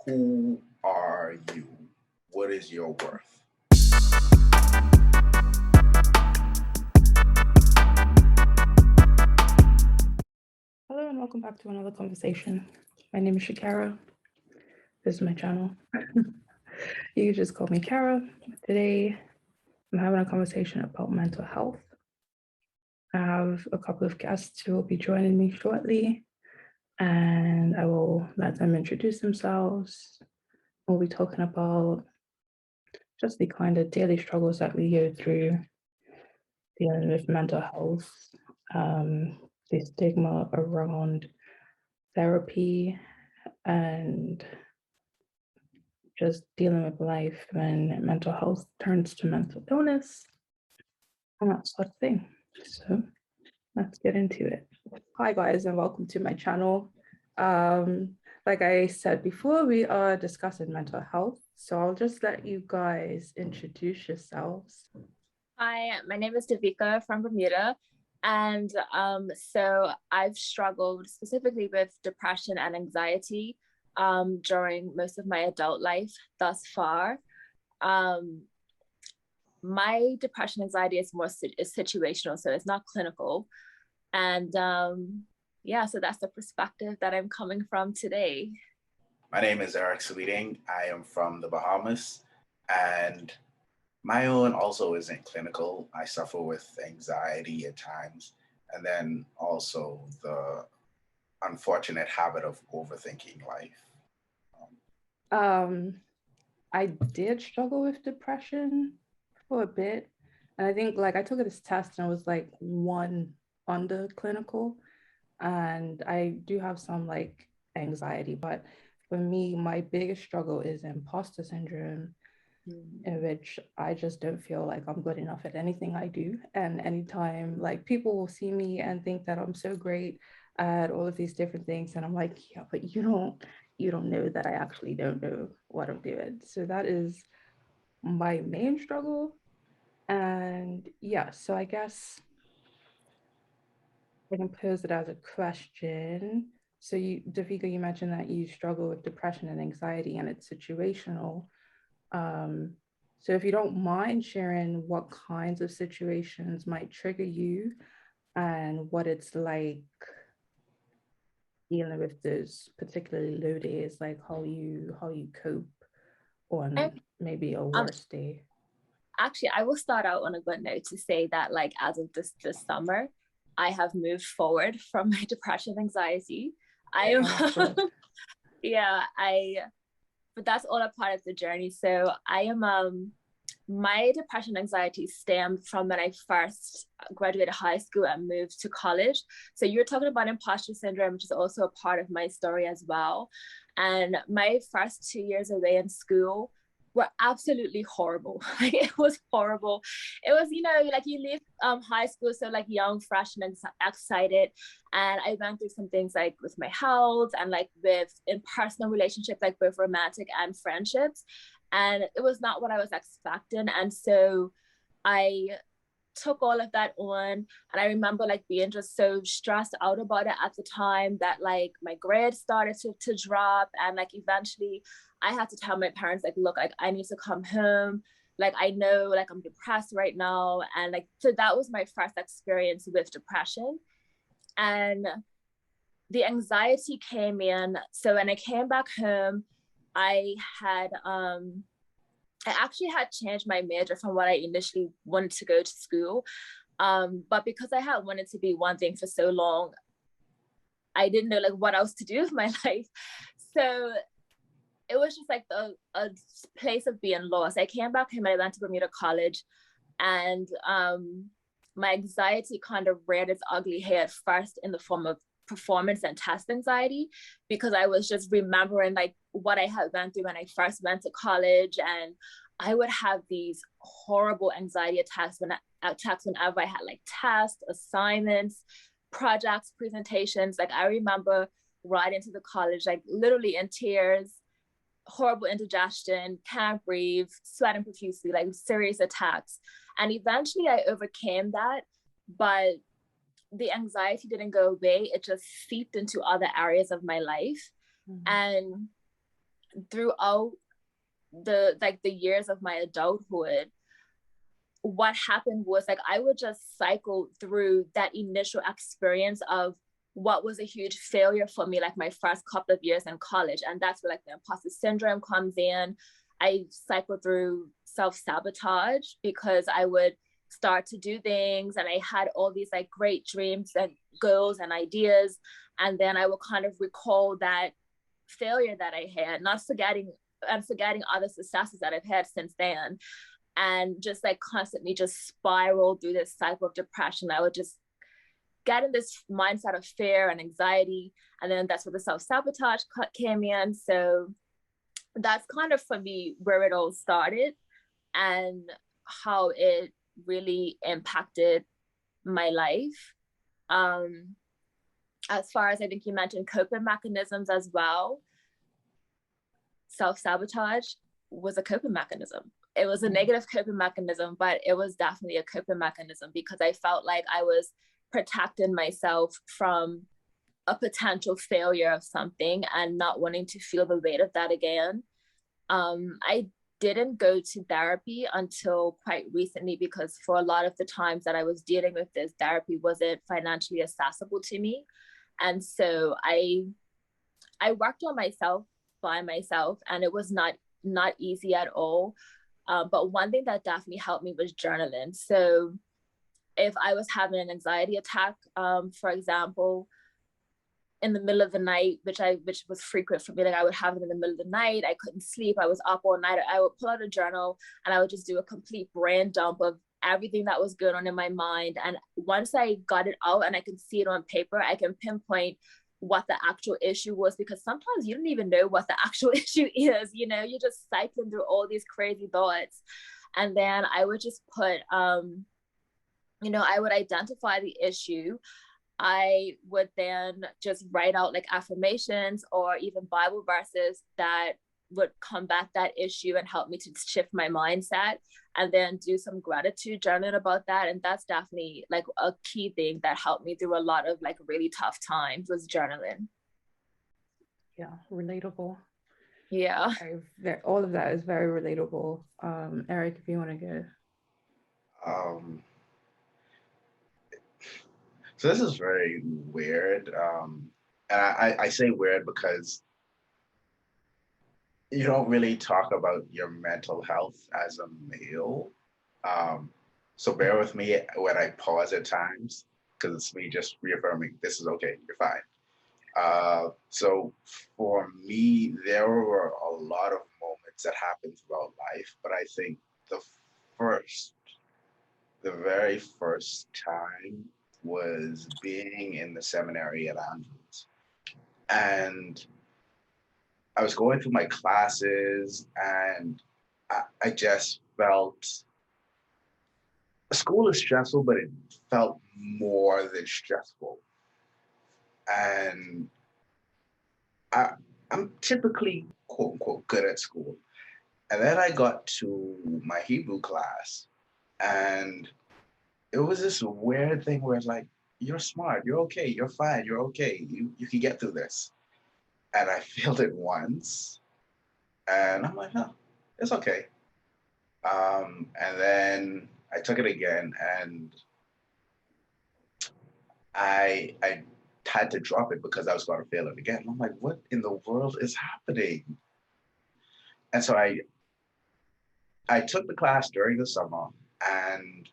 Who are you? What is your worth? Hello and welcome back to another conversation. My name is Shakara. This is my channel. You can just call me Kara. Today, I'm having a conversation about mental health. I have a couple of guests who will be joining me shortly, and I will let them introduce themselves. We'll be talking about just the kind of daily struggles that we go through dealing with mental health, the stigma around therapy, and just dealing with life when mental health turns to mental illness and that sort of thing. So let's get into it. Hi guys and welcome to my channel. Like I said before, we are discussing mental health. So I'll just let you guys introduce yourselves. Hi, my name is Davika from Bermuda. And so I've struggled specifically with depression and anxiety during most of my adult life thus far. My depression anxiety is is situational, so it's not clinical. And yeah, so that's the perspective that I'm coming from today. My name is Eric Sweeting. I am from the Bahamas, and my own also isn't clinical. I suffer with anxiety at times, and then also the unfortunate habit of overthinking life. I did struggle with depression for a bit. And I think like I took this test and it was like one under clinical. And I do have some like anxiety, but for me, my biggest struggle is imposter syndrome, in which I just don't feel like I'm good enough at anything I do. And anytime like people will see me and think that I'm so great at all of these different things, and I'm like, yeah, but you don't know that I actually don't know what I'm doing. So that is my main struggle. And yeah, so I guess I can pose it as a question. So you, Davika, you mentioned that you struggle with depression and anxiety and it's situational. Um, so if you don't mind sharing what kinds of situations might trigger you and what it's like dealing with those particularly low days, like how you cope And, on maybe a um, worse day. Actually, I will start out on a good note to say that, like, as of this summer, I have moved forward from my depression anxiety. I am, Oh, good. yeah, but that's all a part of the journey. So I am, my depression anxiety stemmed from when I first graduated high school and moved to college. So you're talking about imposter syndrome, which is also a part of my story as well. And my first 2 years away in school were absolutely horrible. Like, it was horrible. It was, like you leave high school so like young, fresh, and excited. And I went through some things like with my health and like with in personal relationships, like both romantic and friendships. And it was not what I was expecting. And so I took all of that on, and I remember like being just so stressed out about it at the time that like my grades started to drop, and like eventually I had to tell my parents like, look, like I need to come home, like I know like I'm depressed right now. And like, so that was my first experience with depression. And the anxiety came in, so when I came back home, I had I actually had changed my major from what I initially wanted to go to school. But because I had wanted to be one thing for so long, I didn't know like what else to do with my life. So it was just like a place of being lost. I came back home and I went to Bermuda College, and my anxiety kind of reared its ugly head first in the form of performance and test anxiety, because I was just remembering like what I had went through when I first went to college. And I would have these horrible anxiety attacks whenever I had like tests, assignments, projects, presentations. Like, I remember riding to the college like literally in tears, horrible indigestion, can't breathe, sweating profusely, like serious attacks. And eventually I overcame that, but the anxiety didn't go away. It just seeped into other areas of my life. Mm. And throughout the years of my adulthood, what happened was like I would just cycle through that initial experience of what was a huge failure for me, like my first couple of years in college. And that's where like the imposter syndrome comes in. I cycled through self-sabotage because I would start to do things and I had all these like great dreams and goals and ideas. And then I would kind of recall that failure that I had, not forgetting other successes that I've had since then. And just like constantly just spiral through this cycle of depression. I would just get in this mindset of fear and anxiety. And then that's where the self-sabotage came in. So that's kind of for me where it all started and how it really impacted my life. As far as I think you mentioned coping mechanisms as well, self-sabotage was a coping mechanism. It was a negative coping mechanism, but it was definitely a coping mechanism because I felt like I was protecting myself from a potential failure of something and not wanting to feel the weight of that again. I didn't go to therapy until quite recently because for a lot of the times that I was dealing with this, therapy wasn't financially accessible to me. And so I worked on myself by myself, and it was not easy at all. But one thing that definitely helped me was journaling. So if I was having an anxiety attack, for example, in the middle of the night, which was frequent for me, like I would have it in the middle of the night, I couldn't sleep, I was up all night, I would pull out a journal and I would just do a complete brain dump of everything that was going on in my mind. And once I got it out and I could see it on paper, I can pinpoint what the actual issue was, because sometimes you don't even know what the actual issue is, you're just cycling through all these crazy thoughts. And then I would just put I would identify the issue. I would then just write out like affirmations or even Bible verses that would combat that issue and help me to shift my mindset, and then do some gratitude journaling about that. And that's definitely like a key thing that helped me through a lot of like really tough times, was journaling. Yeah, relatable. Yeah. All of that is very relatable. Eric, if you want to go. So this is very weird. And I say weird because you don't really talk about your mental health as a male. So bear with me when I pause at times, because it's me just reaffirming this is okay, you're fine. So for me, there were a lot of moments that happened throughout life, but I think the very first time was being in the seminary at Andrews. And I was going through my classes and I just felt school is stressful, but it felt more than stressful. And I'm typically, quote unquote, good at school. And then I got to my Hebrew class, and it was this weird thing where it's like, you're smart, you're okay, you're fine, you're okay, you can get through this. And I failed it once, and I'm like, oh, it's okay. And then I took it again, and I had to drop it because I was going to fail it again. And I'm like, what in the world is happening? And so I took the class during the summer, and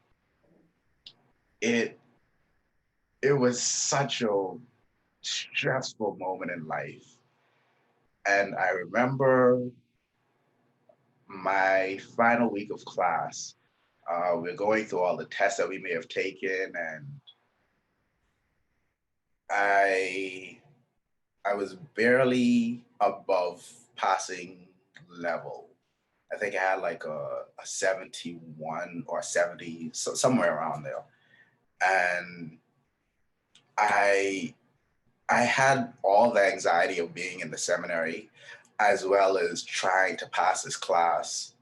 it was such a stressful moment in life. And I remember my final week of class, we're going through all the tests that we may have taken, and I was barely above passing level. I think I had like a 71 or 70, so somewhere around there. And I had all the anxiety of being in the seminary, as well as trying to pass this class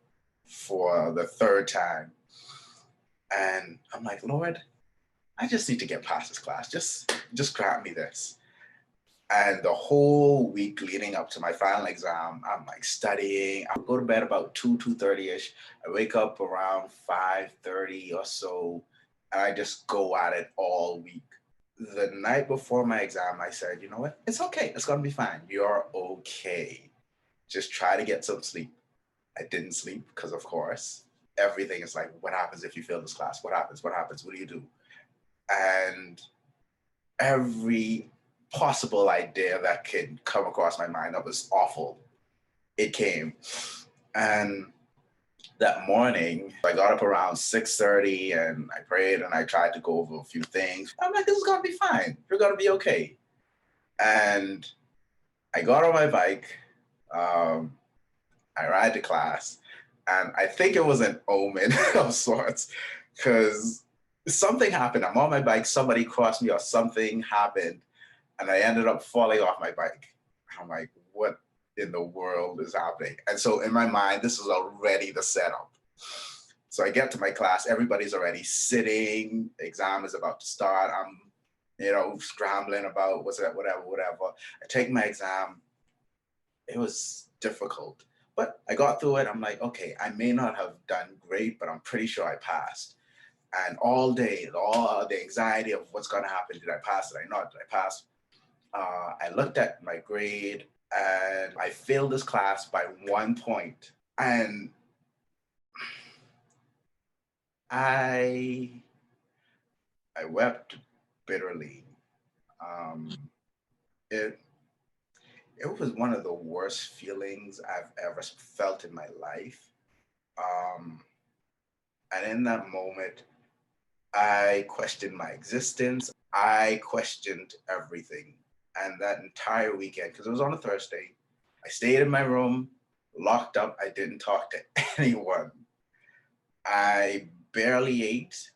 for the third time. And I'm like, Lord, I just need to get past this class. Just grant me this. And the whole week leading up to my final exam, I'm like studying. I go to bed about 2:30ish. I wake up around 5:30 or so, and I just go at it all week. The night before my exam, I said, you know what? It's okay. It's gonna be fine. You're okay. Just try to get some sleep. I didn't sleep because, of course, everything is like, what happens if you fail this class? What happens? What happens? What do you do? And every possible idea that could come across my mind that was awful, it came. And that morning, I got up around 6:30 and I prayed and I tried to go over a few things. I'm like, this is gonna be fine. You're gonna be okay. And I got on my bike. I ride to class, and I think it was an omen of sorts because something happened. I'm on my bike, somebody crossed me, or something happened, and I ended up falling off my bike. I'm like, what in the world is happening? And so in my mind, this is already the setup. So I get to my class, everybody's already sitting, exam is about to start. I'm, scrambling about what's that, whatever. I take my exam. It was difficult, but I got through it. I'm like, okay, I may not have done great, but I'm pretty sure I passed. And all day, all the anxiety of what's going to happen. Did I pass? Did I not? Did I pass? I looked at my grade and I failed this class by 1 point. And I wept bitterly. It was one of the worst feelings I've ever felt in my life. And in that moment, I questioned my existence. I questioned everything. And that entire weekend, because it was on a Thursday, I stayed in my room, locked up. I didn't talk to anyone. I barely ate.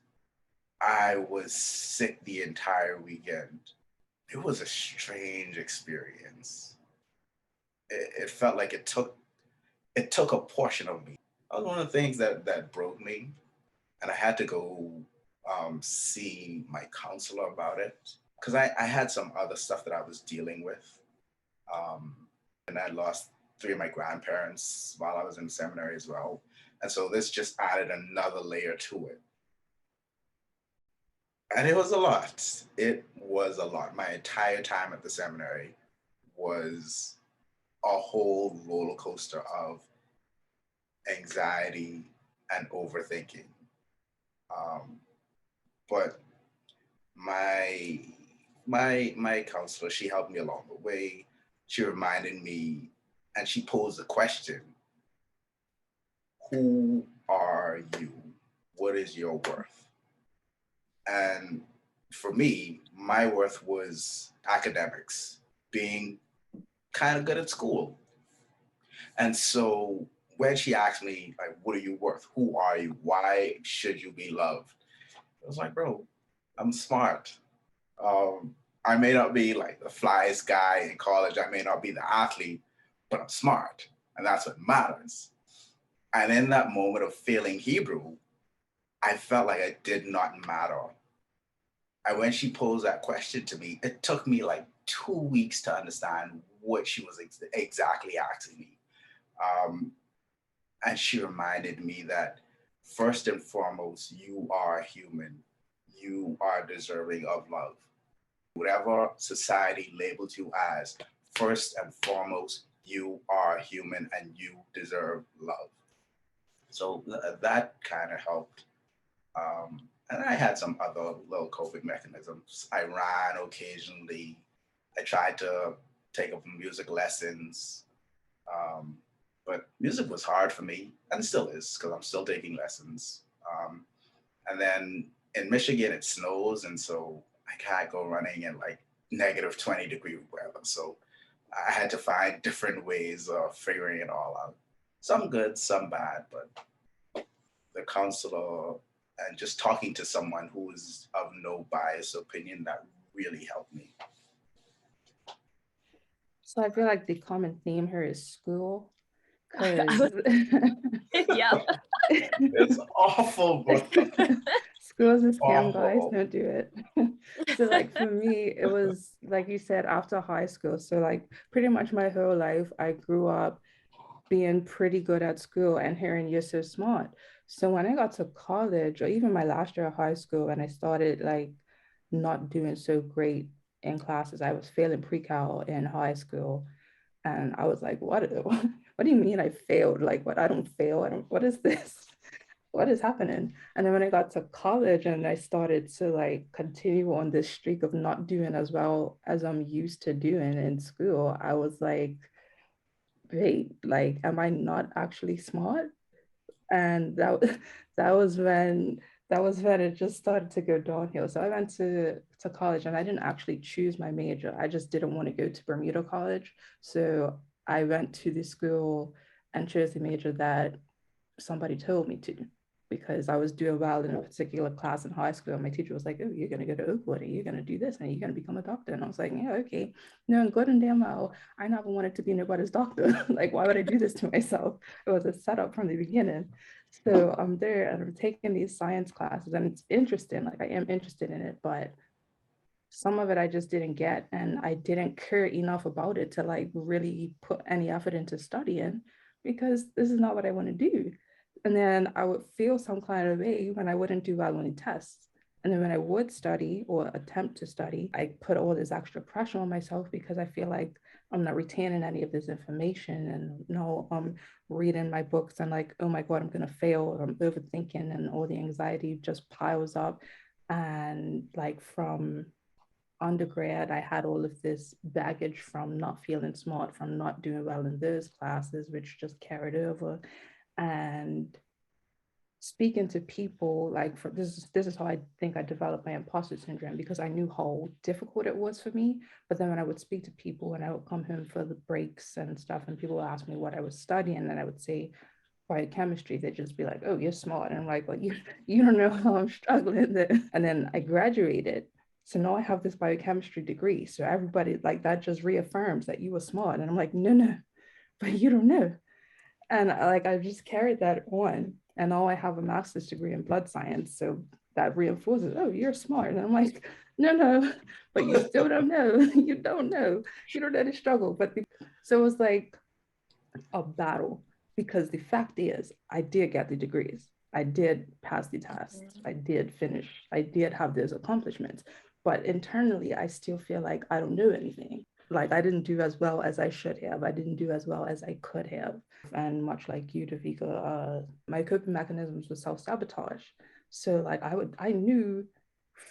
I was sick the entire weekend. It was a strange experience. It felt like it took a portion of me. That was one of the things that broke me, and I had to go see my counselor about it because I had some other stuff that I was dealing with, and I lost 3 of my grandparents while I was in seminary as well, and so this just added another layer to it. And it was a lot. It was a lot. My entire time at the seminary was a whole roller coaster of anxiety and overthinking. But my counselor, she helped me along the way. She reminded me, and she posed the question: who are you? What is your worth? And for me, my worth was academics, being kind of good at school. And so when she asked me, like, what are you worth? Who are you? Why should you be loved? I was like, bro, I'm smart. I may not be like the flyest guy in college. I may not be the athlete, but I'm smart. And that's what matters. And in that moment of failing Hebrew, I felt like I did not matter. And when she posed that question to me, it took me like 2 weeks to understand what she was exactly asking me. And she reminded me that first and foremost, you are human. You are deserving of love. Whatever society labels you as, first and foremost, you are human and you deserve love. So that kind of helped. And I had some other little coping mechanisms. I ran occasionally. I tried to take up music lessons. But music was hard for me, and still is, because I'm still taking lessons. And then in Michigan, it snows, and so I can't go running in like -20-degree weather. So I had to find different ways of figuring it all out. Some good, some bad, but the counselor and just talking to someone who is of no bias opinion, that really helped me. So I feel like the common theme here is school. Yeah. It's awful, bro. School is a scam, guys. Oh, Don't do it. So like for me, it was like you said, after high school. So like pretty much my whole life, I grew up being pretty good at school and hearing you're so smart. So when I got to college, or even my last year of high school, and I started like not doing so great in classes, I was failing pre-cal in high school. And I was like, what do you mean I failed? Like, what? I don't fail. I don't, what is this? What is happening? And then when I got to college and I started to like continue on this streak of not doing as well as I'm used to doing in school, I was like, wait, like, am I not actually smart? And that was when it just started to go downhill. So I went to college and I didn't actually choose my major. I just didn't want to go to Bermuda College. So I went to the school and chose the major that somebody told me to, because I was doing well in a particular class in high school. And my teacher was like, oh, you're going to go to Oakwood and you're going to do this and you're going to become a doctor. And I was like, yeah, okay. No, good and damn well, I never wanted to be nobody's doctor. Like, why would I do this to myself? It was a setup from the beginning. So I'm there and I'm taking these science classes and it's interesting. Like, I am interested in it, but some of it I just didn't get. And I didn't care enough about it to like really put any effort into studying, because this is not what I want to do. And then I would feel some kind of way when I wouldn't do well on the tests. And then when I would study or attempt to study, I put all this extra pressure on myself because I feel like I'm not retaining any of this information. And no, I'm reading my books and like, oh my God, I'm going to fail. Or I'm overthinking and all the anxiety just piles up. And like from undergrad, I had all of this baggage from not feeling smart, from not doing well in those classes, which just carried over. And speaking to people, like for this is how I think I developed my imposter syndrome, because I knew how difficult it was for me. But then when I would speak to people and I would come home for the breaks and stuff, and people would ask me what I was studying, and I would say biochemistry, they'd just be like, oh, you're smart. And I'm like, well, you don't know how I'm struggling there. And then I graduated. So now I have this biochemistry degree. So everybody like that just reaffirms that you were smart. And I'm like, no, but you don't know. And like I just carried that on. And now I have a master's degree in blood science. So that reinforces, oh, you're smart. And I'm like, no, but you still don't know. You don't know. You don't know the struggle. So it was like a battle, because the fact is, I did get the degrees. I did pass the tests. I did finish. I did have those accomplishments. But internally, I still feel like I don't know anything. Like I didn't do as well as I should have. I didn't do as well as I could have. And much like you, Davika, my coping mechanisms were self-sabotage. So like I knew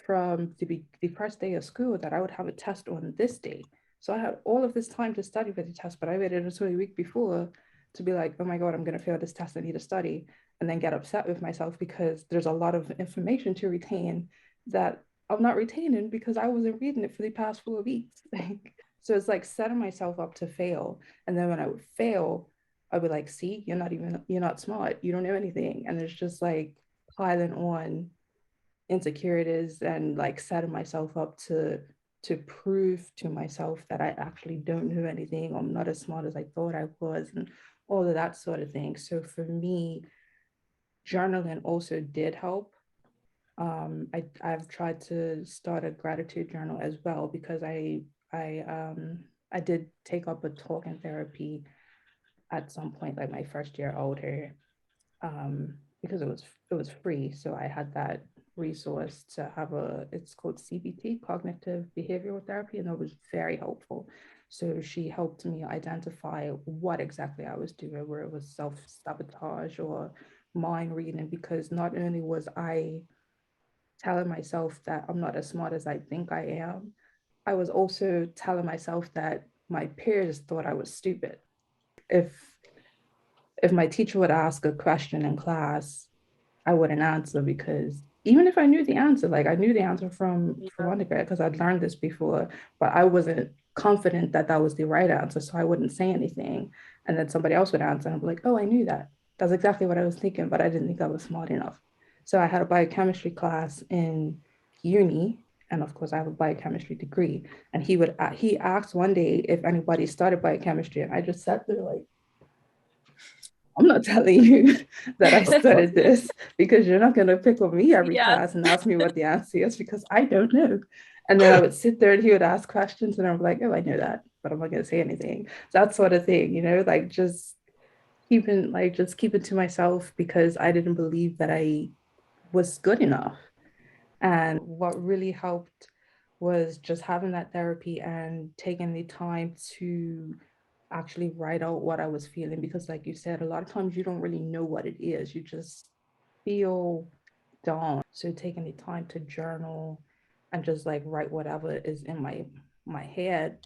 from the first day of school that I would have a test on this day. So I had all of this time to study for the test, but I waited until a week before to be like, oh my God, I'm going to fail this test. I need to study, and then get upset with myself because there's a lot of information to retain that I'm not retaining because I wasn't reading it for the past 4 weeks. So it's like setting myself up to fail. And then when I would fail, I'd be like, see, you're not smart. You don't know anything. And it's just like piling on insecurities and like setting myself up to prove to myself that I actually don't know anything. I'm not as smart as I thought I was, and all of that sort of thing. So for me, journaling also did help. I've tried to start a gratitude journal as well, because I did take up a talking therapy at some point, like my first year older, because it was free. So I had that resource to have it's called CBT, cognitive behavioral therapy, and it was very helpful. So she helped me identify what exactly I was doing, where it was self-sabotage or mind reading, because not only was I telling myself that I'm not as smart as I think I am, I was also telling myself that my peers thought I was stupid. If my teacher would ask a question in class, I wouldn't answer, because even if I knew the answer, like I knew the answer from undergrad because I'd learned this before, but I wasn't confident that that was the right answer, so I wouldn't say anything. And then somebody else would answer, and I'd be like, "Oh, I knew that. That's exactly what I was thinking, but I didn't think I was smart enough." So I had a biochemistry class in uni, and of course I have a biochemistry degree. And he asked one day if anybody started biochemistry, and I just sat there like, I'm not telling you that I studied this because you're not going to pick on me every Yeah. class and ask me what the answer is because I don't know. And then I would sit there and he would ask questions and I'm like, oh, I know that, but I'm not going to say anything. That sort of thing, like just keep it to myself because I didn't believe that I was good enough. And what really helped was just having that therapy and taking the time to actually write out what I was feeling because, like you said, a lot of times you don't really know what it is. You just feel down. So taking the time to journal and just like write whatever is in my head,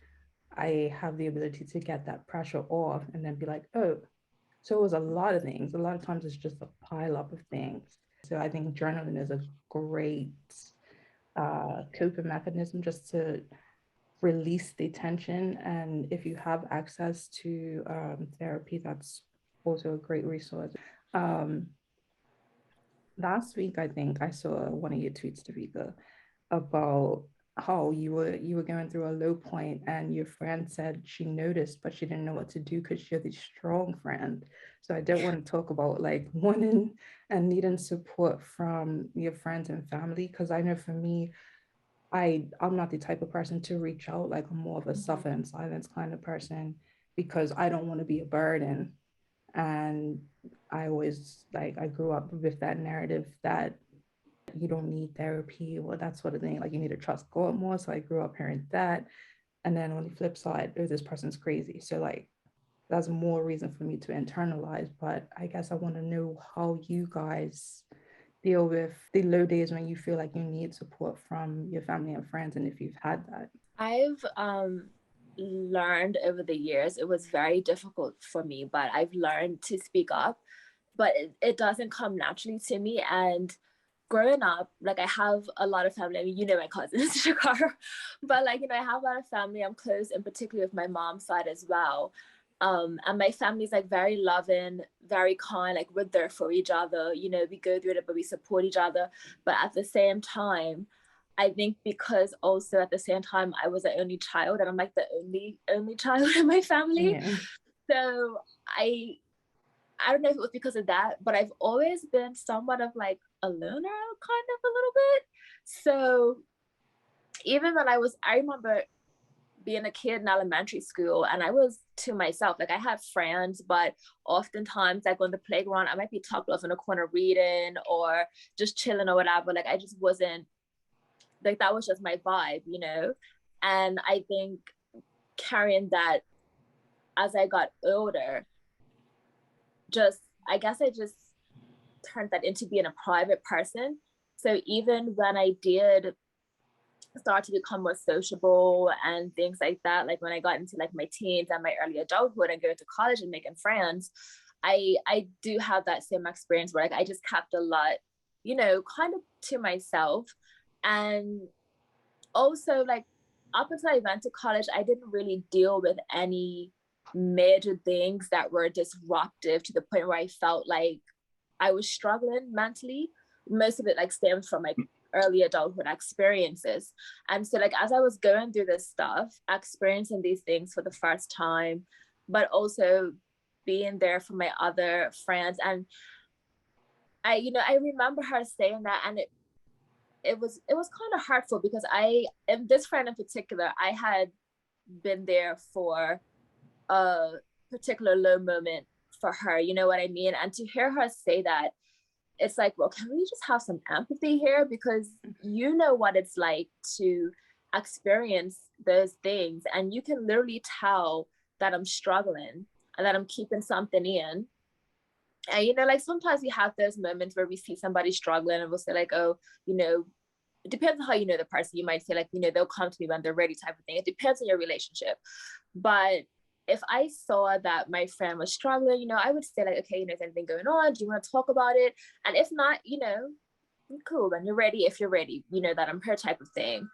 I have the ability to get that pressure off and then be like, oh, so it was a lot of things. A lot of times it's just a pile up of things. So I think journaling is a great coping mechanism just to release the tension. And if you have access to therapy, that's also a great resource. Um, Last week, I think I saw one of your tweets, Tavika, about how you were going through a low point and your friend said she noticed but she didn't know what to do because you're the strong friend. So I don't want to talk about like wanting and needing support from your friends and family because I know for me I'm not the type of person to reach out. Like I'm more of a suffer in silence kind of person because I don't want to be a burden. And I always like I grew up with that narrative that you don't need therapy or that sort of thing. Like you need to trust God more. So I grew up hearing that. And then on the flip side, oh, this person's crazy. So like that's more reason for me to internalize. But I guess I want to know how you guys deal with the low days when you feel like you need support from your family and friends and if you've had that. I've learned over the years, it was very difficult for me, but I've learned to speak up, but it doesn't come naturally to me. And growing up, like I have a lot of family. I mean, my cousins, Shakar, but like, I have a lot of family. I'm close, in particular with my mom's side as well. And my family's like very loving, very kind, like we're there for each other, we go through it, but we support each other. But at the same time, I think because also at the same time I was the only child and I'm like the only child in my family. Yeah. So I don't know if it was because of that, but I've always been somewhat of like a loner kind of a little bit. So even when I remember being a kid in elementary school and I was to myself, like I had friends, but oftentimes like on the playground, I might be tucked off in a corner reading or just chilling or whatever. Like I just wasn't, like that was just my vibe, And I think carrying that as I got older, I guess I just turned that into being a private person. So even when I did start to become more sociable and things like that, like when I got into like my teens and my early adulthood and going to college and making friends, I do have that same experience where like I just kept a lot, kind of to myself. And also like up until I went to college, I didn't really deal with any major things that were disruptive to the point where I felt like I was struggling mentally. Most of it like stemmed from like early adulthood experiences. And so like as I was going through this stuff, experiencing these things for the first time, but also being there for my other friends. And I remember her saying that, and it was kind of hurtful because and this friend in particular, I had been there for a particular low moment for her, you know what I mean? And to hear her say that, it's like, well, can we just have some empathy here? Because you know what it's like to experience those things. And you can literally tell that I'm struggling and that I'm keeping something in. And, like sometimes we have those moments where we see somebody struggling and we'll say like, oh, it depends on how you know the person. You might say like, they'll come to me when they're ready type of thing. It depends on your relationship. But if I saw that my friend was struggling, I would say like, okay, is anything going on? Do you want to talk about it? And if not, cool, when you're ready, if you're ready, that I'm her type of thing.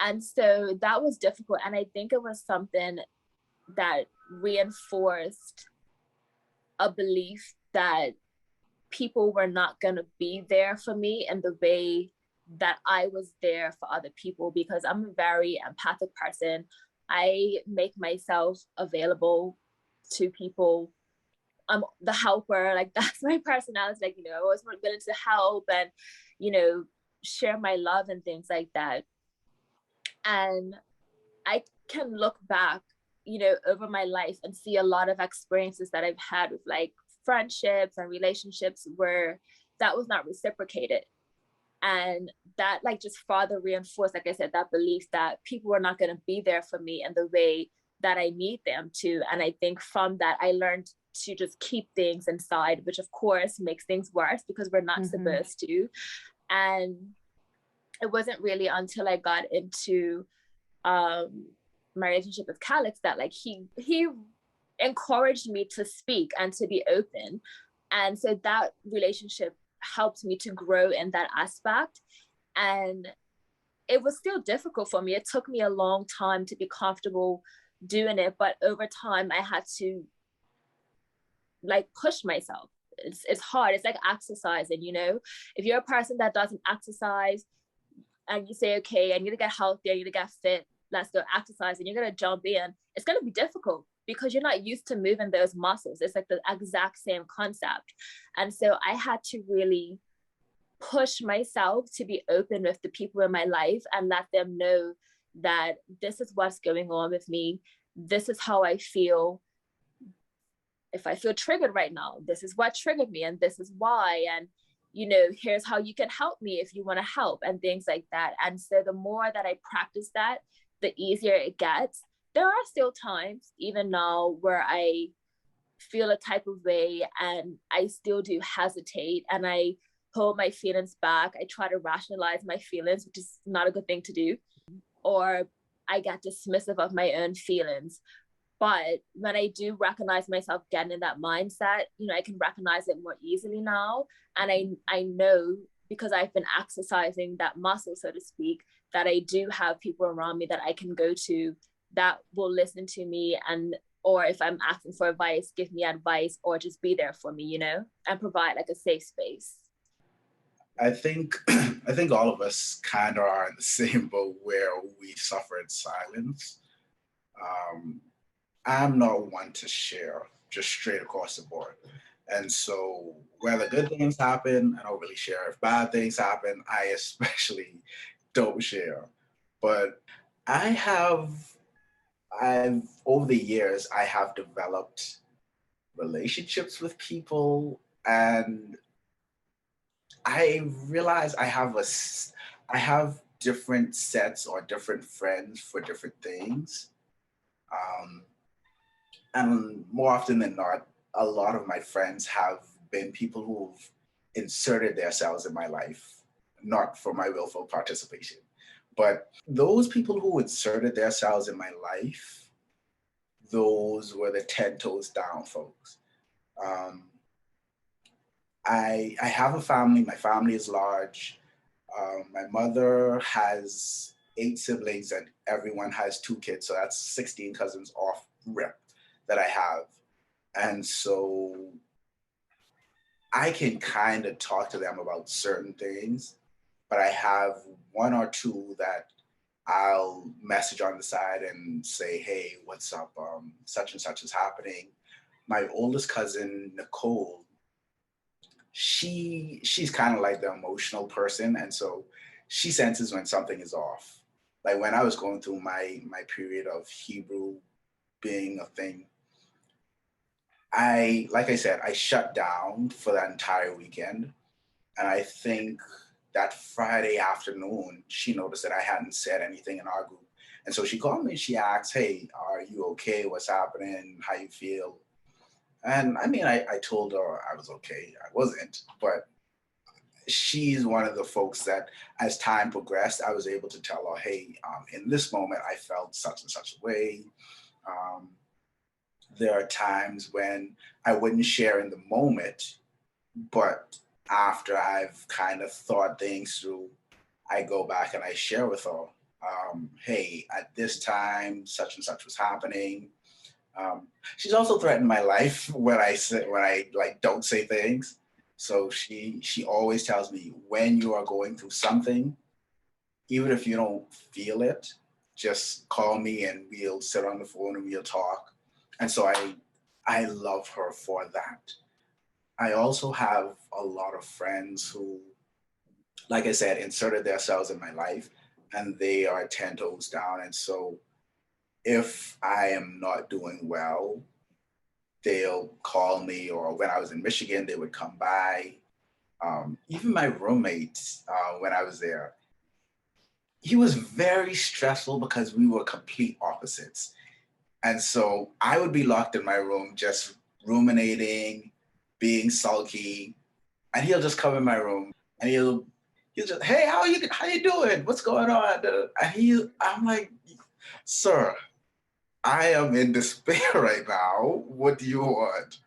And so that was difficult. And I think it was something that reinforced a belief that people were not going to be there for me in the way that I was there for other people, because I'm a very empathic person. I make myself available to people I'm the helper. Like that's my personality. Like, I always want willing to help and, share my love and things like that. And I can look back, over my life and see a lot of experiences that I've had with like friendships and relationships where that was not reciprocated. And that like just further reinforced, like I said, that belief that people were not going to be there for me in the way that I need them to. And I think from that, I learned to just keep things inside, which of course makes things worse because we're not supposed to. And it wasn't really until I got into my relationship with Calix that like he encouraged me to speak and to be open. And so that relationship helped me to grow in that aspect. And it was still difficult for me. It took me a long time to be comfortable doing it, but over time I had to like push myself. It's hard. It's like exercising, if you're a person that doesn't exercise and you say, okay, I need to get healthy, I need to get fit, let's go exercise, and you're going to jump in, it's going to be difficult because you're not used to moving those muscles. It's like the exact same concept. And so I had to really push myself to be open with the people in my life and let them know that this is what's going on with me. This is how I feel. If I feel triggered right now, this is what triggered me and this is why. And, here's how you can help me if you want to help and things like that. And so the more that I practice that, the easier it gets. There are still times, even now, where I feel a type of way and I still do hesitate and I hold my feelings back. I try to rationalize my feelings, which is not a good thing to do. Or I get dismissive of my own feelings. But when I do recognize myself getting in that mindset, I can recognize it more easily now. And I know because I've been exercising that muscle, so to speak, that I do have people around me that I can go to that will listen to me or if I'm asking for advice, give me advice or just be there for me, and provide like a safe space. I think all of us kind of are in the same boat where we suffer in silence. I'm not one to share just straight across the board. And so whether good things happen, I don't really share. If bad things happen, I especially don't share. But I've over the years, I have developed relationships with people, and I realize I have different sets or different friends for different things. And more often than not, a lot of my friends have been people who've inserted themselves in my life, not for my willful participation. But those people who inserted themselves in my life, those were the 10 toes down folks. I have a family. My family is large. My mother has 8 siblings and everyone has 2 kids. So that's 16 cousins off rip that I have. And so I can kind of talk to them about certain things, but I have 1 or 2 that I'll message on the side and say, hey, what's up? Such and such is happening. My oldest cousin, Nicole, she's kind of like the emotional person. And so she senses when something is off. Like when I was going through my period of Hebrew being a thing, like I said, I shut down for that entire weekend. And I think that Friday afternoon, she noticed that I hadn't said anything in our group. And so she called me and she asked, hey, are you okay? What's happening? How you feel? And I mean, I told her I was okay. I wasn't, but she's one of the folks that as time progressed, I was able to tell her, hey, in this moment, I felt such and such a way. There are times when I wouldn't share in the moment, but after I've kind of thought things through, I go back and I share with her, hey, at this time, such and such was happening. She's also threatened my life when I like don't say things. So she always tells me when you are going through something, even if you don't feel it, just call me and we'll sit on the phone and we'll talk. And so I love her for that. I also have a lot of friends who, like I said, inserted themselves in my life and they are 10 toes down. And so if I am not doing well, they'll call me, or when I was in Michigan, they would come by. Even my roommate, when I was there, he was very stressful because we were complete opposites. And so I would be locked in my room, just ruminating, being sulky, and he'll just come in my room and he'll just, hey, how you doing? What's going on? I'm like, sir, I am in despair right now. What do you want?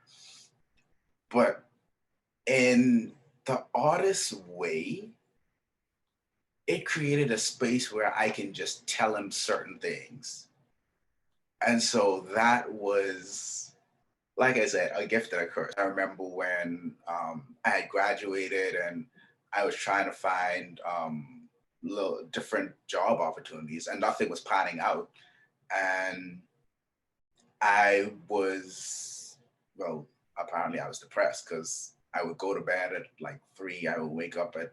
But in the artist's way, it created a space where I can just tell him certain things. And so that was, like I said, a gift and a curse. I remember when I had graduated and I was trying to find little different job opportunities and nothing was panning out. And I was, well, apparently I was depressed because I would go to bed at like 3. I would wake up at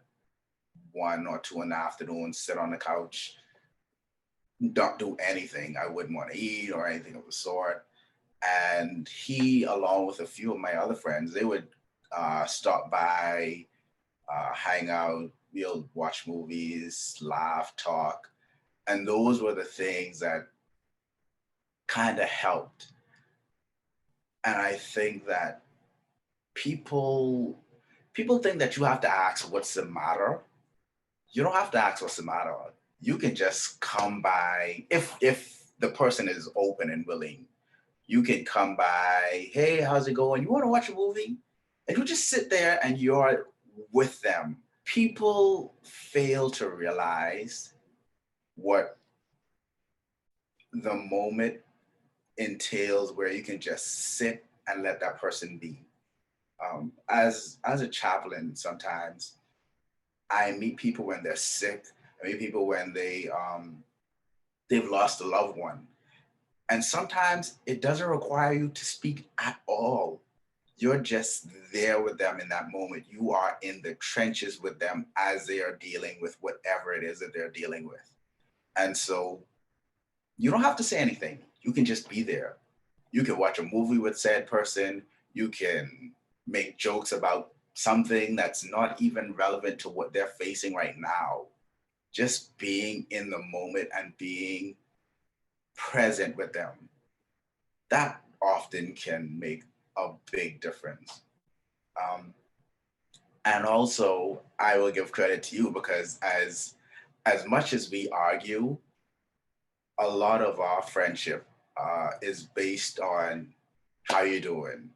1 or 2 in the afternoon, sit on the couch, don't do anything. I wouldn't want to eat or anything of the sort. And he, along with a few of my other friends, they would stop by, hang out, we'll watch movies, laugh, talk. And those were the things that kind of helped. And I think that people people think that you have to ask what's the matter. You don't have to ask what's the matter. You can just come by if the person is open and willing. You can come by, hey, how's it going? You want to watch a movie? And you just sit there and you're with them. People fail to realize what the moment entails where you can just sit and let that person be. As a chaplain, sometimes I meet people when they're sick. I meet people when they've lost a loved one, and sometimes it doesn't require you to speak at all. You're just there with them in that moment. You are in the trenches with them as they are dealing with whatever it is that they're dealing with. And so you don't have to say anything. You can just be there. You can watch a movie with said person. You can make jokes about something that's not even relevant to what they're facing right now. Just being in the moment and being present with them, that often can make a big difference. Um, and also, I will give credit to you because as much as we argue, a lot of our friendship is based on how you doing,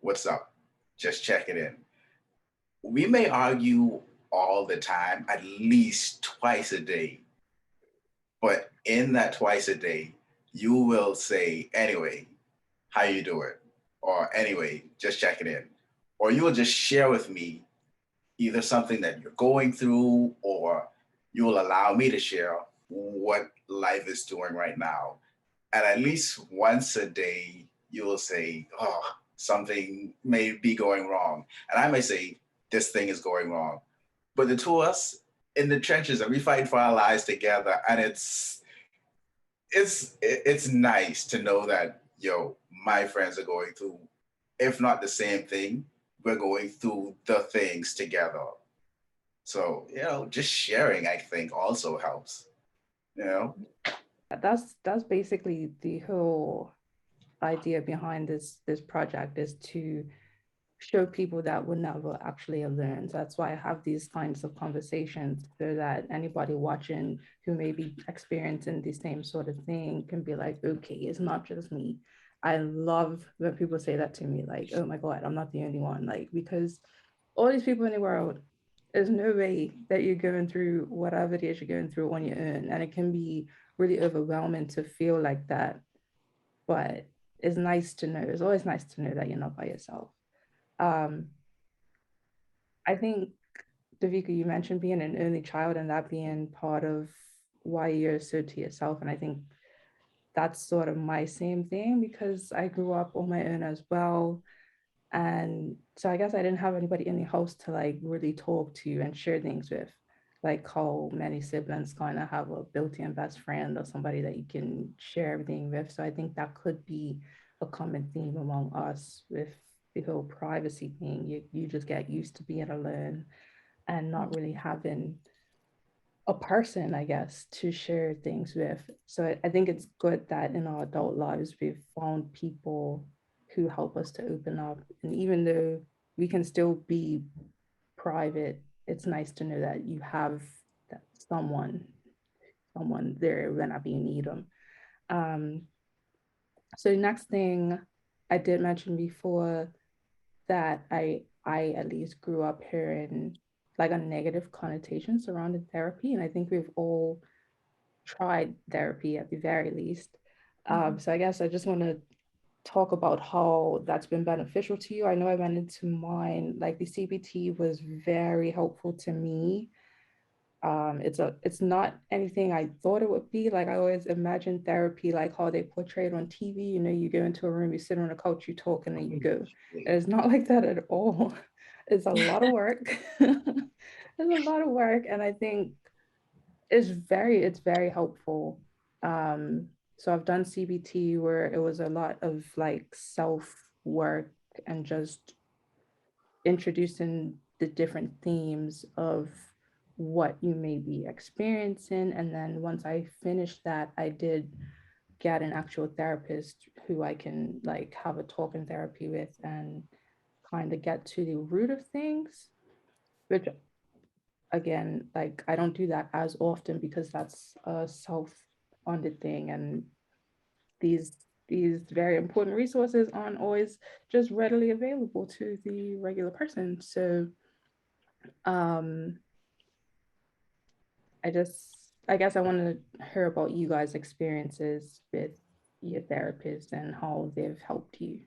what's up, just checking in. We may argue all the time, at least twice a day, but in that twice a day, you will say, anyway, how you doing? Or anyway, just checking in. Or you will just share with me either something that you're going through, or you will allow me to share what life is doing right now. And at least once a day, you will say, oh, something may be going wrong. And I may say, this thing is going wrong. But the two of us in the trenches and we fight for our lives together. And it's nice to know that, yo, my friends are going through, if not the same thing, we're going through the things together. So, just sharing, I think, also helps, you know? That's basically the whole idea behind this project, is to show people that would never actually have learned. That's why I have these kinds of conversations, so that anybody watching who may be experiencing the same sort of thing can be like, okay, it's not just me. I love when people say that to me, like, oh my God, I'm not the only one. Like, because all these people in the world, there's no way that you're going through whatever it is you're going through on your own. And it can be really overwhelming to feel like that. But it's nice to know, it's always nice to know that you're not by yourself. Um, I think, Davika, you mentioned being an only child and that being part of why you're so to yourself. And I think that's sort of my same thing because I grew up on my own as well. And so I guess I didn't have anybody in the house to like really talk to and share things with, like how many siblings kind of have a built-in best friend or somebody that you can share everything with. So I think that could be a common theme among us with the whole privacy thing. You just get used to being alone and not really having a person, I guess, to share things with. So I think it's good that in our adult lives, we've found people who help us to open up. And even though we can still be private, it's nice to know that you have that someone there whenever you need them. Um, so next thing I did mention before that I at least grew up hearing like a negative connotation surrounding therapy. And I think we've all tried therapy at the very least. So I guess I just want to talk about how that's been beneficial to you. I know I went into mine, like the CBT was very helpful to me. It's not anything I thought it would be. Like I always imagined therapy like how they portray it on TV. You know, you go into a room, you sit on a couch, you talk, and then you go. It's not like that at all. It's a lot of work. It's a lot of work, and I think it's very helpful. So I've done CBT where it was a lot of like self work and just introducing the different themes of what you may be experiencing. And then once I finished that, I did get an actual therapist who I can like have a talking therapy with and kind of get to the root of things, which again, like I don't do that as often because that's a self-funded thing, and these these very important resources aren't always just readily available to the regular person. So um I guess I want to hear about you guys' experiences with your therapist and how they've helped you.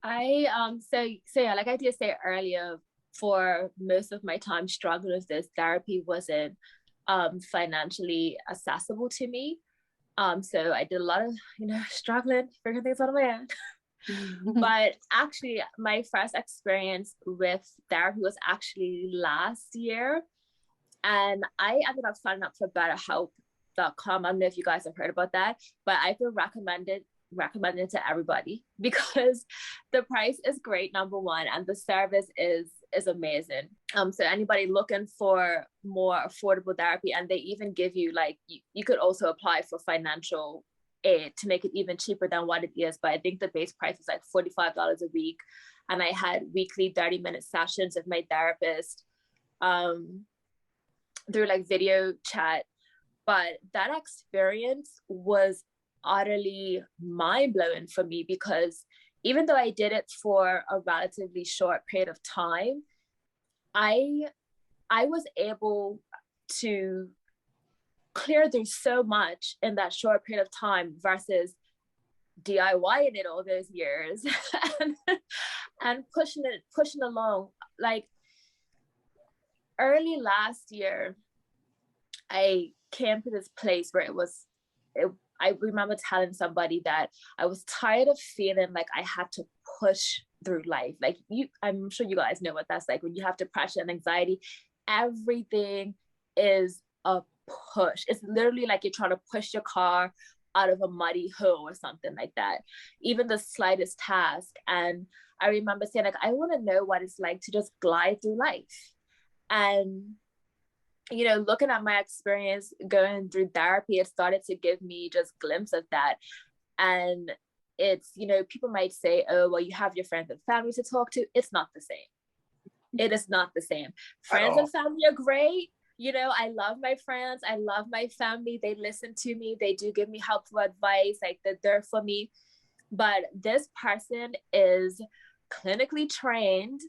So yeah, like I did say earlier, for most of my time struggling with this, therapy wasn't financially accessible to me. So I did a lot of, struggling, figuring things out of my own. But actually, my first experience with therapy was actually last year. And I ended up signing up for BetterHelp.com. I don't know if you guys have heard about that, but I could recommend it to everybody because the price is great, number one, and the service is amazing. So anybody looking for more affordable therapy, and they even give you like you could also apply for financial aid to make it even cheaper than what it is. But I think the base price is like $45 a week, and I had weekly 30-minute sessions with my therapist through like video chat. But that experience was utterly mind-blowing for me because even though I did it for a relatively short period of time, I was able to clear through so much in that short period of time versus DIYing it all those years and pushing along. Like early last year, I came to this place where I remember telling somebody that I was tired of feeling like I had to push through life. Like I'm sure you guys know what that's like when you have depression and anxiety. Everything is a push. It's literally like you're trying to push your car out of a muddy hole or something like that. Even the slightest task. And I remember saying like, I want to know what it's like to just glide through life. And looking at my experience going through therapy, it started to give me just glimpse of that. And it's, people might say, oh, well, you have your friends and family to talk to. It's not the same. It is not the same. Friends and family are great. I love my friends. I love my family. They listen to me. They do give me helpful advice. Like they're there for me. But this person is clinically trained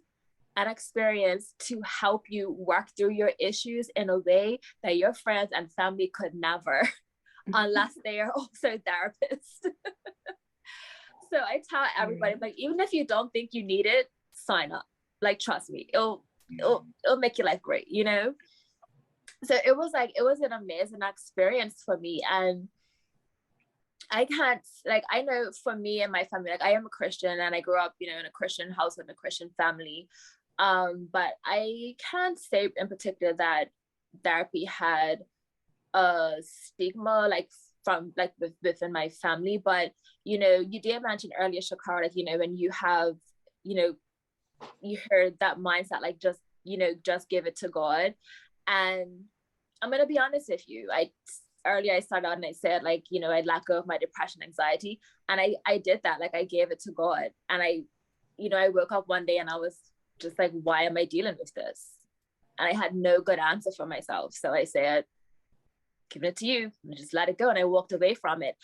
and experienced to help you work through your issues in a way that your friends and family could never, unless they are also therapists. So I tell everybody, like, even if you don't think you need it, sign up. Like, trust me, it'll make your life great, So it was an amazing experience for me. And I can't, like, I know for me and my family, like, I am a Christian and I grew up, you know, in a Christian household, a Christian family. But I can't say in particular that therapy had a stigma, like, from, like, within my family. But, you know, you did mention earlier, Shakar, like, you know, when you have, you know, you heard that mindset, like, just, you know, just give it to God. And I'm gonna be honest with you. Earlier I started out and I said, like, you know, I let go of my depression, anxiety, and I did that. Like, I gave it to God, and you know, I woke up one day and I was just like, why am I dealing with this? And I had no good answer for myself. So I said, giving it to you, and just let it go. And I walked away from it.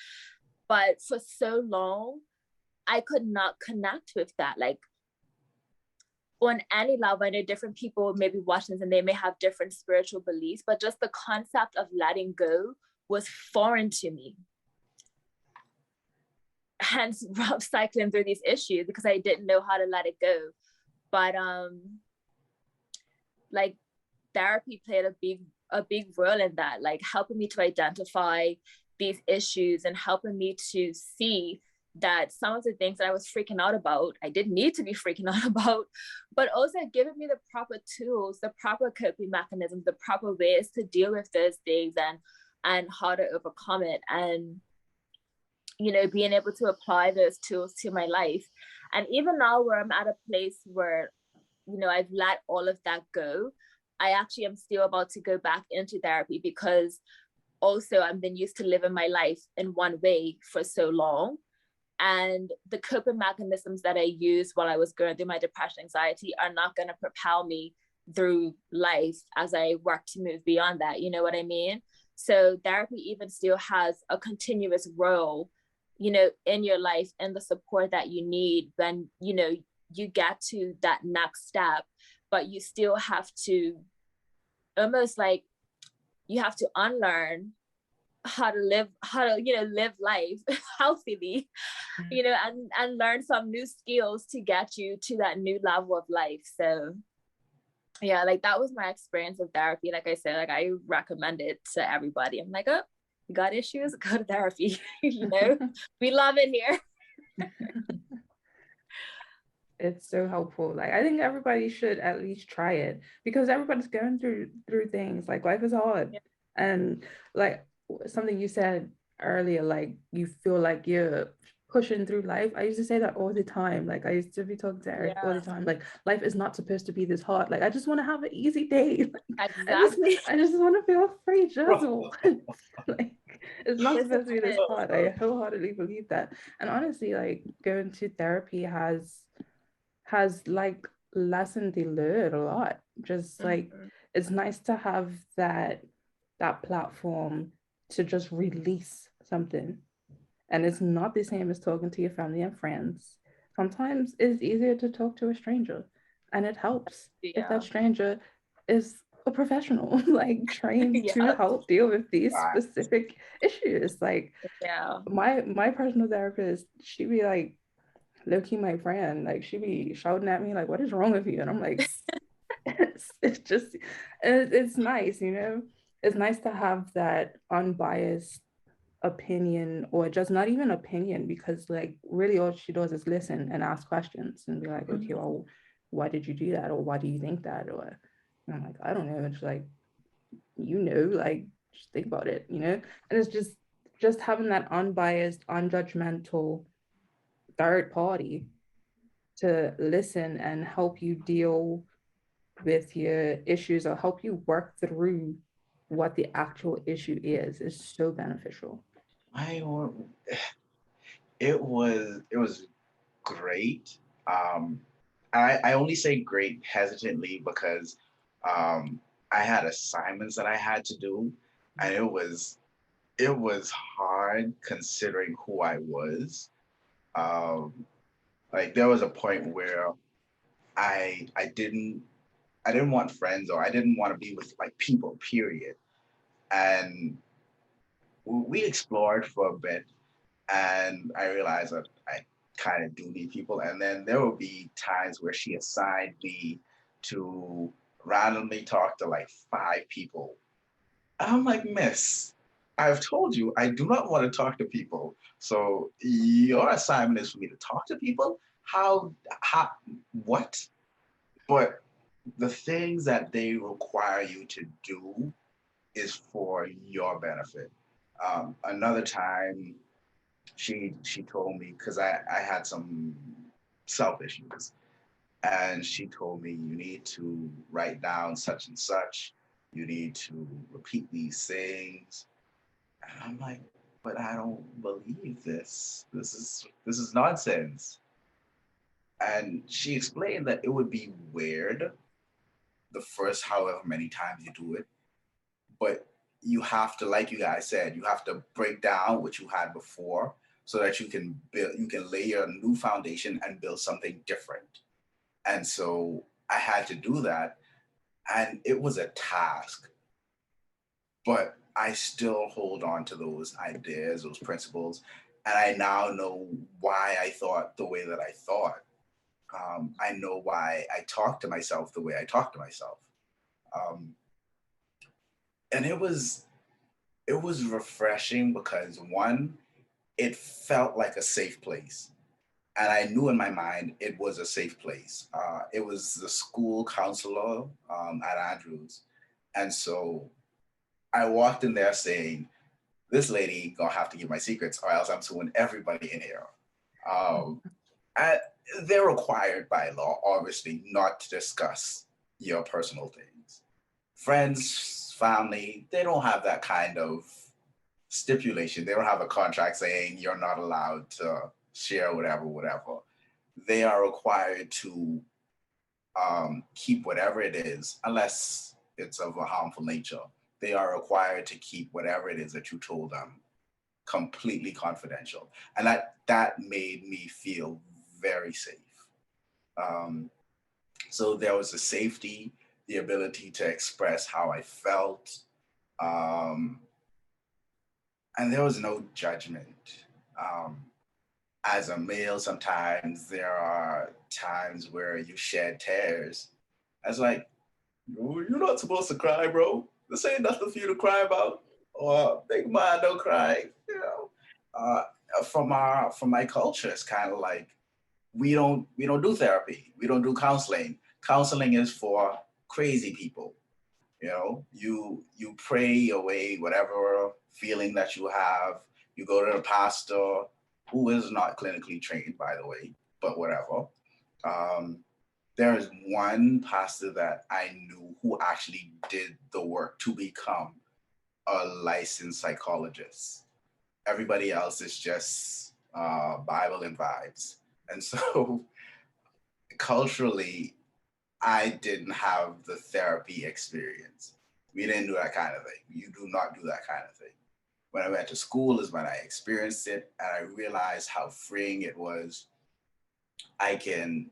But for so long, I could not connect with that. Like, on any level, I know different people maybe watching this and they may have different spiritual beliefs, but just the concept of letting go was foreign to me. Hence, cycling through these issues because I didn't know how to let it go. But like, therapy played a big role in that, like helping me to identify these issues and helping me to see that some of the things that I was freaking out about, I didn't need to be freaking out about, but also giving me the proper tools, the proper coping mechanisms, the proper ways to deal with those things and how to overcome it. And, you know, being able to apply those tools to my life. And even now where I'm at a place where, you know, I've let all of that go, I actually am still about to go back into therapy because also I've been used to living my life in one way for so long. And the coping mechanisms that I used while I was going through my depression, anxiety are not going to propel me through life as I work to move beyond that. You know what I mean? So therapy even still has a continuous role, you know, in your life and the support that you need when, you know, you get to that next step, but you still have to almost like, you have to unlearn how to you know, live life healthily, you know, and learn some new skills to get you to that new level of life. So yeah, like that was my experience with therapy. Like I said, like I recommend it to everybody. I'm like, oh, you got issues, go to therapy. You know, we love it here. It's so helpful. Like, I think everybody should at least try it because everybody's going through things. Like, life is hard. Yeah. And like something you said earlier, like you feel like you're pushing through life. I used to say that all the time. Like, I used to be talking to Eric all the time. Like, life is not supposed to be this hard. Like, I just want to have an easy day. Exactly. I just want to feel free, Jizzle. Like, it's not supposed to be this hard. I wholeheartedly believe that. And honestly, like, going to therapy has like lessened the load a lot. Just like, it's nice to have that platform to just release something. And it's not the same as talking to your family and friends. Sometimes it's easier to talk to a stranger, and it helps if that stranger is a professional, like trained to help deal with these specific issues. Like, my personal therapist, she be like, low-key my friend, like she be shouting at me like, what is wrong with you? And I'm like, it's just it's nice, you know. It's nice to have that unbiased opinion, or just not even opinion, because like really all she does is listen and ask questions and be like, okay, well, why did you do that, or why do you think that? Or I'm like, I don't know. It's like, you know, like just think about it, you know. And it's just having that unbiased, unjudgmental third party to listen and help you deal with your issues or help you work through what the actual issue is so beneficial. It was great. I only say great hesitantly because I had assignments that I had to do, and it was hard considering who I was. Like there was a point where I didn't want friends, or I didn't want to be with like people, period. And we explored for a bit, and I realized that I kind of do need people. And then there will be times where she assigned me to randomly talk to like 5 people. I'm like, miss, I've told you I do not want to talk to people. So your assignment is for me to talk to people. How, what? But the things that they require you to do is for your benefit. Another time, she told me because I had some self issues, and she told me you need to write down such and such. You need to repeat these things, and I'm like, but I don't believe this. This is nonsense. And she explained that it would be weird the first however many times you do it, but you have to, like you guys said, you have to break down what you had before so that you can lay your new foundation and build something different. And so I had to do that, and it was a task, but I still hold on to those ideas, those principles, and I now know why I thought the way that I thought. I know why I talk to myself the way I talk to myself. Um, and it was refreshing because one, it felt like a safe place. And I knew in my mind it was a safe place. It was the school counselor at Andrews. And so I walked in there saying, this lady gonna have to give my secrets or else I'm suing everybody in here. Um, and they're required by law, obviously, not to discuss your personal things. Friends, family, they don't have that kind of stipulation. They don't have a contract saying you're not allowed to share whatever, whatever. They are required to keep whatever it is, unless it's of a harmful nature. They are required to keep whatever it is that you told them completely confidential, and that made me feel very safe. Um, so there was a safety, the ability to express how I felt, um, and there was no judgment. Um, as a male, sometimes there are times where you shed tears. I was like, you're not supposed to cry, bro. This ain't nothing for you to cry about. Or big man, don't cry. Uh, from my culture, it's kind of like we don't do therapy. We don't do counseling. Counseling is for crazy people. You pray away whatever feeling that you have. You go to the pastor, who is not clinically trained, by the way, but whatever. Um, there is one pastor that I knew who actually did the work to become a licensed psychologist. Everybody else is just Bible and vibes. And so culturally, I didn't have the therapy experience. We didn't do that kind of thing. You do not do that kind of thing. When I went to school is when I experienced it and I realized how freeing it was. I can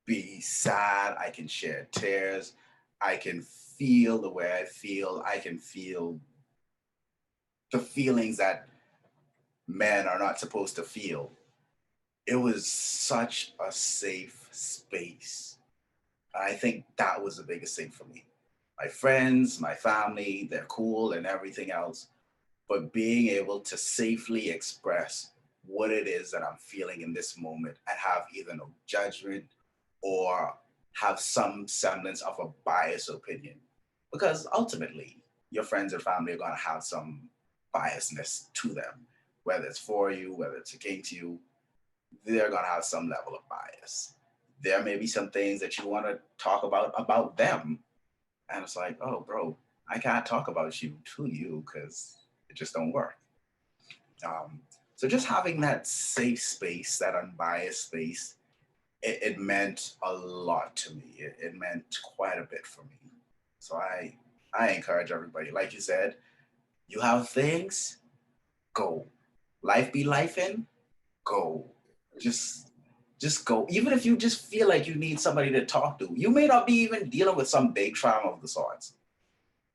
be sad, I can shed tears, I can feel the way I feel, I can feel the feelings that men are not supposed to feel. It was such a safe space. I think that was the biggest thing for me. My friends, my family, they're cool and everything else, but being able to safely express what it is that I'm feeling in this moment and have either no judgment or have some semblance of a biased opinion. Because ultimately, your friends and family are going to have some biasness to them, whether it's for you, whether it's against you, they're going to have some level of bias. There may be some things that you want to talk about them. And it's like, oh, bro, I can't talk about you to you because it just don't work. Um, so just having that safe space, that unbiased space, it meant a lot to me. It meant quite a bit for me. So I encourage everybody, like you said, you have things, go. Life be life in, go. Just just go. Even if you just feel like you need somebody to talk to, you may not be even dealing with some big trauma of the sorts.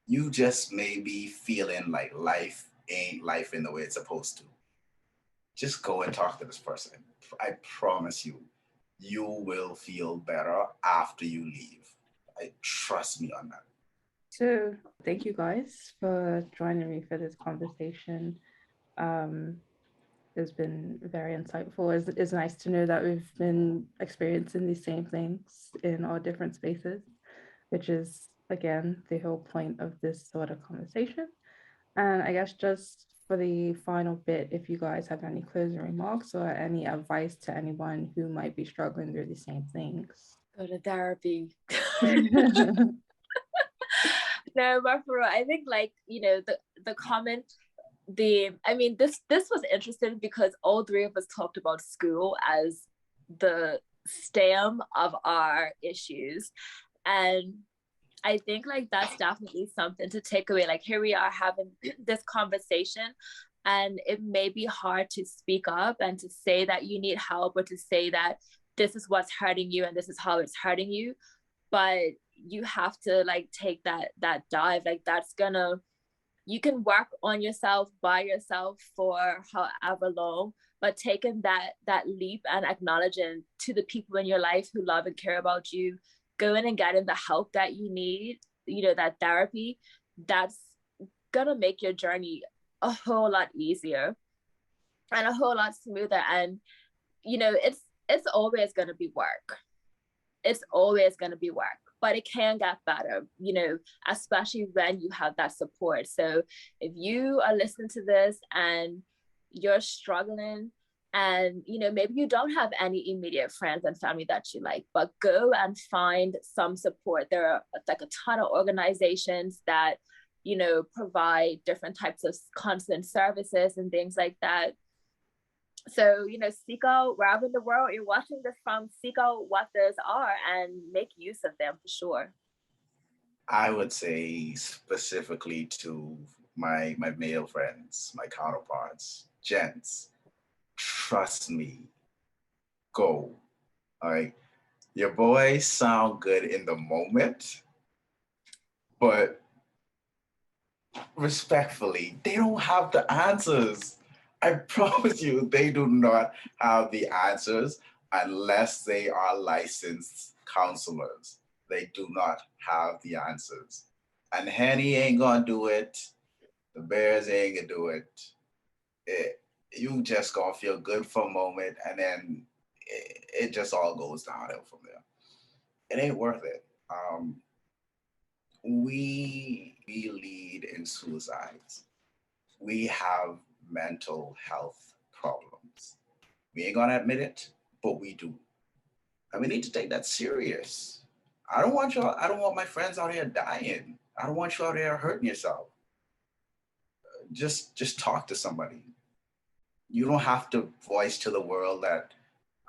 You just may be feeling like life ain't life in the way it's supposed to. Just go and talk to this person. I promise you, you will feel better after you leave. I trust me on that. So thank you guys for joining me for this conversation. It's been very insightful. It's nice to know that we've been experiencing these same things in our different spaces, which is, again, the whole point of this sort of conversation. And I guess just for the final bit, if you guys have any closing remarks or any advice to anyone who might be struggling through the same things. Go to therapy. No, but for real, I think like, the comment, this was interesting because all three of us talked about school as the stem of our issues. And I think like that's definitely something to take away. Like here we are having this conversation, and it may be hard to speak up and to say that you need help, or to say that this is what's hurting you and this is how it's hurting you. But you have to like take that dive. Like you can work on yourself by yourself for however long, but taking that leap and acknowledging to the people in your life who love and care about you, going and getting the help that you need, that therapy, that's gonna make your journey a whole lot easier and a whole lot smoother. And it's always gonna be work. It's always gonna be work, but it can get better, especially when you have that support. So if you are listening to this and you're struggling, and maybe you don't have any immediate friends and family that you like, but go and find some support. There are like a ton of organizations that provide different types of constant services and things like that. So seek out, wherever in the world you're watching this from, seek out what those are and make use of them for sure. I would say specifically to my male friends, my counterparts, gents, trust me, go. All right. Your boys sound good in the moment, but respectfully, they don't have the answers. I promise you, they do not have the answers unless they are licensed counselors. They do not have the answers. And Henny ain't gonna do it. The Bears ain't gonna do it. You just gonna feel good for a moment, and then it just all goes downhill from there. It ain't worth it. We lead in suicides. We have mental health problems. We ain't gonna admit it, but we do. And we need to take that serious. I don't want my friends out here dying. I don't want you out here hurting yourself. Just talk to somebody. You don't have to voice to the world that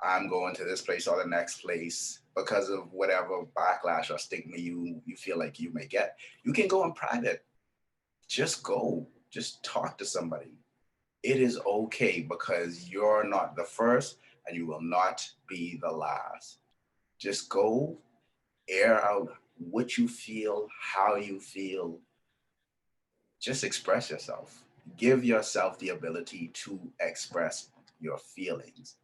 I'm going to this place or the next place because of whatever backlash or stigma you feel like you may get. You can go in private. Just go. Just talk to somebody. It is okay, because you're not the first and you will not be the last. Just go, air out what you feel, how you feel. Just express yourself. Give yourself the ability to express your feelings,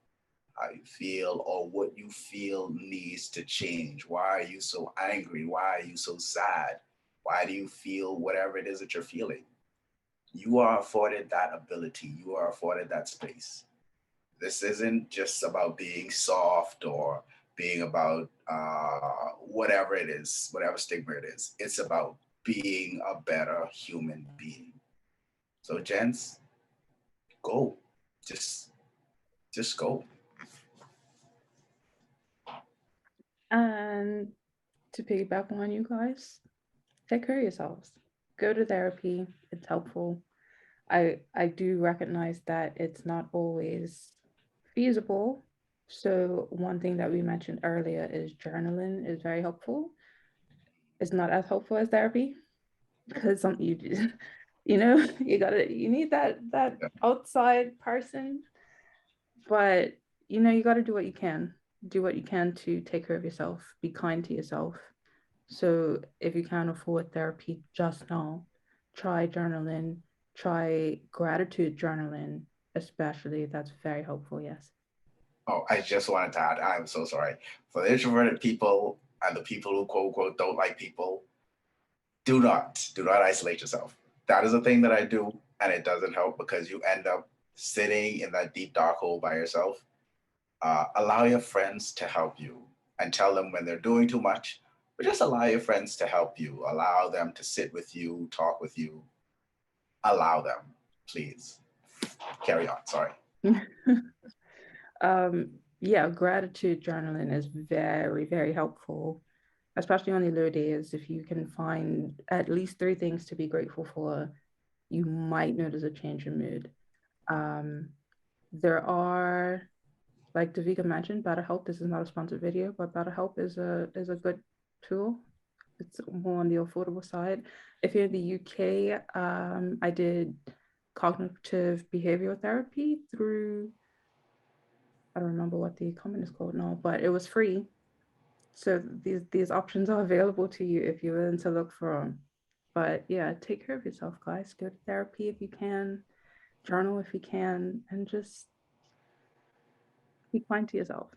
how you feel, or what you feel needs to change. Why are you so angry? Why are you so sad? Why do you feel whatever it is that you're feeling? You are afforded that ability. You are afforded that space. This isn't just about being soft or being about whatever it is, whatever stigma it is. It's about being a better human being. So, gents, go. Just go. And to piggyback on you guys, take care of yourselves. Go to therapy. It's helpful. I do recognize that it's not always feasible. So one thing that we mentioned earlier is journaling is very helpful. It's not as helpful as therapy because some you you need that outside person, but you got to do what you can. Do what you can to take care of yourself. Be kind to yourself. So if you can't afford therapy just now, try journaling, try gratitude journaling, especially. That's very helpful. Yes. Oh, I just wanted to add, I'm so sorry. For the introverted people and the people who quote unquote don't like people, do not isolate yourself. That is a thing that I do, and it doesn't help because you end up sitting in that deep dark hole by yourself. Allow your friends to help you and tell them when they're doing too much, but just allow your friends to help you. Allow them to sit with you, talk with you. Allow them, please. Carry on. Sorry. Yeah, gratitude journaling is very, very helpful, especially on the low days. If you can find at least 3 things to be grateful for, you might notice a change in mood. There are, like Davika mentioned, BetterHelp. This is not a sponsored video, but BetterHelp is a good tool. It's more on the affordable side. If you're in the UK, I did cognitive behavioral therapy through, I don't remember what the company is called now, but it was free. So these options are available to you if you're willing to look for them. But yeah, take care of yourself, guys. Go to therapy if you can, journal if you can, and just be kind to yourself.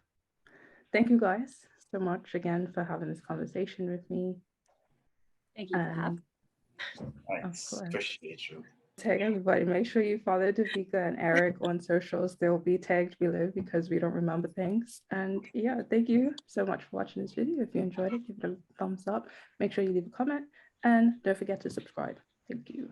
Thank you guys so much again for having this conversation with me. Thank you for having me. Thanks. Of course. Appreciate you. Tag everybody. Make sure you follow Davika and Eric on socials. They'll be tagged below because we don't remember things. And yeah, thank you so much for watching this video. If you enjoyed it, give it a thumbs up. Make sure you leave a comment and don't forget to subscribe. Thank you.